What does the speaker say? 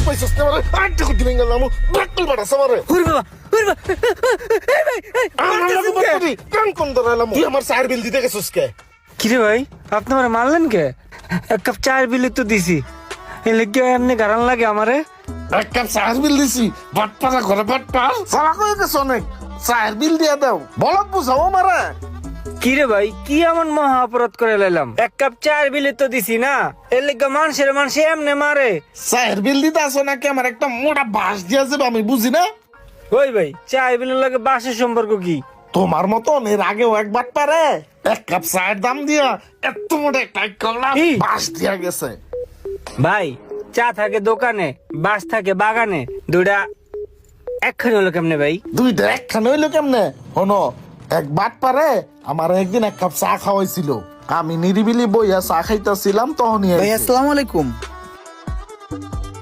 পাইছিস না মারে আটটা কোটি ভেঙে গেলাম বাটল বাড়া সামারে ওরে বাবা এই ভাই আমাকে বলি কান কোন ধরালাম তুই আমার চার বিল দিতে গেছিস কে কিরে ভাই আপনি আমারে মারলেন কে এক কাপ চায়ের বিল তো দিছি এই লেগে এমনি গারান লাগে আমারে এক কাপ চার বিল দিছি বাটপাড়া ঘরে বাটপা সারা কয়ে গেছ অনেক চার বিল দিয়ে দাও বলত বুঝাও মারে কিরে ভাই কি এমন মহা অপরাধ করে লাইলাম এক কাপ চায়ের বিল তো দিছি না এর লেগে মানুষের এমনি মারে চার বিল দিতে আসো নাকি আমার একটা মোটা বাঁশ দিয়া যাবে আমি বুঝি না ওই ভাই চায়ের বিলের লাগে বাসের সম্পর্ক কি তোমার মতন এর আগেও একবার পারে এক কাপ চায়ের দাম দিয়া এত মোটা একটা করলাম কি? বাঁশ দিয়া গেছে ভাই চা থাকে দোকানে বাস থাকে বাগানে দুইটা একখানে হলো কেমনে ভাই দুইটা একখানে হইলো কেমনে হনো এক বাট পারে আমার একদিন এক কাপ চা খাওয়াইছিল আমি নিরিবিলি বইয়া চা খাইতেছিলাম তখনই ভাই আইছে। আসসালামু আলাইকুম।